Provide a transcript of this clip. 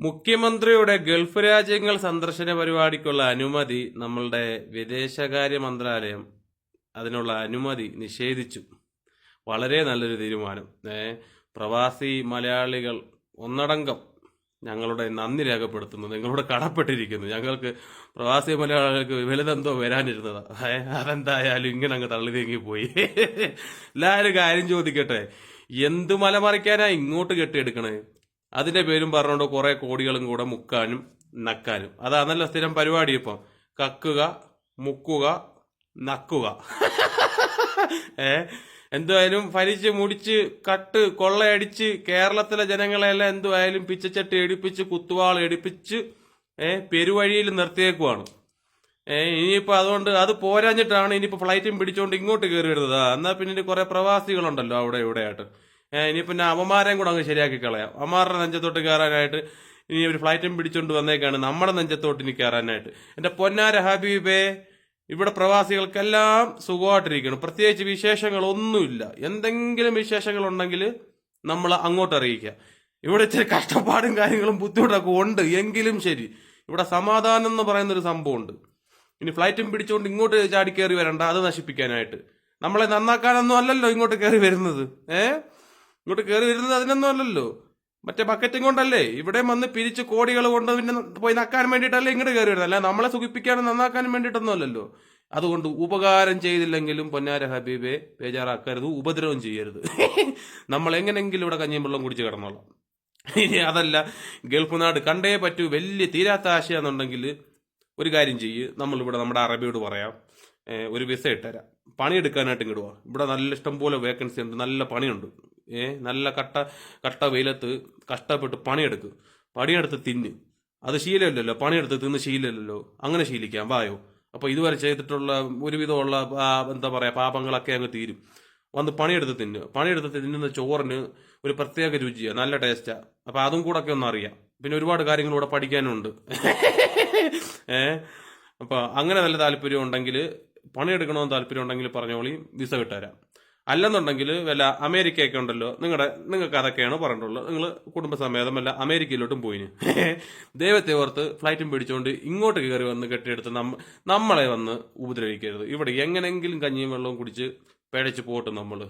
മുഖ്യമന്ത്രിയുടെ ഗൾഫ് രാജ്യങ്ങൾ സന്ദർശന പരിപാടിക്കുള്ള അനുമതി നമ്മളുടെ വിദേശകാര്യ മന്ത്രാലയം അതിനുള്ള അനുമതി നിഷേധിച്ചു. വളരെ നല്ലൊരു തീരുമാനം. പ്രവാസി മലയാളികൾ ഒന്നടങ്കം ഞങ്ങളുടെ നന്ദി രേഖപ്പെടുത്തുന്നു. നിങ്ങളോട് കടപ്പെട്ടിരിക്കുന്നു. ഞങ്ങൾക്ക് പ്രവാസി മലയാളികൾക്ക് വലുതെന്തോ വരാനിരുന്നതാ. അതെന്തായാലും ഇങ്ങനെ അങ്ങ് തള്ളി നീങ്ങി പോയി. എല്ലാവരും കാര്യം ചോദിക്കട്ടെ, എന്ത് മലമറിക്കാനാ ഇങ്ങോട്ട് കെട്ടിയെടുക്കണേ? അതിന്റെ പേരും പറഞ്ഞുകൊണ്ട് കുറെ കോടികളും കൂടെ മുക്കാനും നക്കാനും. അതാണല്ലോ സ്ഥിരം പരിപാടി. ഇപ്പം കക്കുക, മുക്കുക, നക്കുക. എന്തുവായാലും ഫലിച്ച് മുടിച്ച് കട്ട് കൊള്ളയടിച്ച് കേരളത്തിലെ ജനങ്ങളെല്ലാം എന്തുവായാലും പിച്ചച്ചട്ടി എടുപ്പിച്ച് കുത്തുവാൾ എടുപ്പിച്ച് പെരുവഴിയിൽ നിർത്തിയേക്കുവാണ്. ഇനിയിപ്പോ അതുകൊണ്ട് അത് പോരാഞ്ഞിട്ടാണ് ഇനിയിപ്പോ ഫ്ലൈറ്റും പിടിച്ചോണ്ട് ഇങ്ങോട്ട് കയറി വരുന്നത്. എന്നാ പിന്നെ കുറെ പ്രവാസികളുണ്ടല്ലോ അവിടെ ഇവിടെ ആയിട്ട്. ഇനി പിന്നെ അവന്മാരെയും കൂടെ അങ്ങ് ശരിയാക്കി കളയാം. അവന്മാരുടെ നെഞ്ചത്തോട്ട് കയറാനായിട്ട് ഇനി ഒരു ഫ്ലൈറ്റും പിടിച്ചോണ്ട് വന്നേക്കാണ് നമ്മുടെ നെഞ്ചത്തോട്ട് ഇനി കയറാനായിട്ട്. എന്റെ പൊന്നാര ഹബീബേ, ഇവിടെ പ്രവാസികൾക്കെല്ലാം സുഖമായിട്ടിരിക്കണം. പ്രത്യേകിച്ച് വിശേഷങ്ങളൊന്നുമില്ല. എന്തെങ്കിലും വിശേഷങ്ങൾ ഉണ്ടെങ്കിൽ നമ്മൾ അങ്ങോട്ട് അറിയിക്കുക. ഇവിടെ ഇച്ചിരി കഷ്ടപ്പാടും കാര്യങ്ങളും ബുദ്ധിമുട്ടൊക്കെ ഉണ്ട്. എങ്കിലും ശരി, ഇവിടെ സമാധാനം എന്ന് പറയുന്നൊരു സംഭവമുണ്ട്. ഇനി ഫ്ലൈറ്റും പിടിച്ചുകൊണ്ട് ഇങ്ങോട്ട് ചാടി കയറി വരണ്ട, അത് നശിപ്പിക്കാനായിട്ട്. നമ്മളെ നന്നാക്കാനൊന്നും അല്ലല്ലോ ഇങ്ങോട്ട് കയറി വരുന്നത്. ഇങ്ങോട്ട് കയറി വരുന്നത് അതിനൊന്നും അല്ലല്ലോ. മറ്റേ ബക്കറ്റും കൊണ്ടല്ലേ ഇവിടെ വന്ന് പിരിച്ച് കോടികൾ കൊണ്ട് പിന്നെ പോയി നക്കാൻ വേണ്ടിയിട്ടല്ലേ ഇങ്ങോട്ട് കയറി വരുന്നത്. അല്ല നമ്മളെ സുഖിപ്പിക്കാനും നന്നാക്കാനും വേണ്ടിയിട്ടൊന്നും അല്ലല്ലോ. അതുകൊണ്ട് ഉപകാരം ചെയ്തില്ലെങ്കിലും പൊന്നാര ഹബീബെ ബേജാറാക്കരുത്, ഉപദ്രവം ചെയ്യരുത്. നമ്മൾ എങ്ങനെങ്കിലും ഇവിടെ കഞ്ഞിയും വെള്ളം കുടിച്ച് കിടന്നോളാം. ഇനി അതല്ല, ഗൾഫ് നാട് കണ്ടേ പറ്റൂ, വലിയ തീരാത്ത ആശയാന്നുണ്ടെങ്കിൽ ഒരു കാര്യം ചെയ്യ്, നമ്മളിവിടെ നമ്മുടെ അറബിയോട് പറയാം, ഒരു വിസ ഇട്ടുതരാം, പണിയെടുക്കാനായിട്ട് ഇങ്ങിടുക. ഇവിടെ നല്ല ഇഷ്ടം പോലെ വേക്കൻസി ഉണ്ട്, നല്ല പണിയുണ്ട്. നല്ല കട്ട വെയിലത്ത് കഷ്ടപ്പെട്ട് പണിയെടുത്ത് തിന്ന്. അത് ശീലമില്ലല്ലോ, പണിയെടുത്ത് തിന്ന് ശീലമില്ലല്ലോ. അങ്ങനെ ശീലിക്കാം, വായോ. അപ്പൊ ഇതുവരെ ചെയ്തിട്ടുള്ള ഒരുവിധമുള്ള എന്താ പറയാ പാപങ്ങളൊക്കെ അങ്ങ് തീരും. വന്ന് പണിയെടുത്ത് തിന്നുന്ന ചോറിന് ഒരു പ്രത്യേക രുചിയാ, നല്ല ടേസ്റ്റാ. അപ്പൊ അതും കൂടെ ഒക്കെ ഒന്ന് അറിയാം. പിന്നെ ഒരുപാട് കാര്യങ്ങൾ ഇവിടെ പഠിക്കാനുണ്ട്. അപ്പൊ അങ്ങനെ നല്ല താല്പര്യം ഉണ്ടെങ്കിൽ, പണിയെടുക്കണമെന്ന് താല്പര്യം ഉണ്ടെങ്കിൽ പറഞ്ഞോളി, വിസ വിട്ടുതരാം. അല്ലെന്നുണ്ടെങ്കിൽ വല്ല അമേരിക്കയൊക്കെ ഉണ്ടല്ലോ, നിങ്ങൾക്ക് അതൊക്കെയാണ് പറഞ്ഞിട്ടുള്ളത്. നിങ്ങൾ കുടുംബസമേതം വല്ല അമേരിക്കയിലോട്ടും പോയിന്. ദൈവത്തെ ഓർത്ത് ഫ്ലൈറ്റും പിടിച്ചുകൊണ്ട് ഇങ്ങോട്ട് കയറി വന്ന് കെട്ടിയെടുത്ത് നമ്മളെ വന്ന് ഉപദ്രവിക്കരുത്. ഇവിടെ എങ്ങനെങ്കിലും കഞ്ഞിയും വെള്ളവും കുടിച്ച് പേടിച്ച് പോട്ടും നമ്മള്.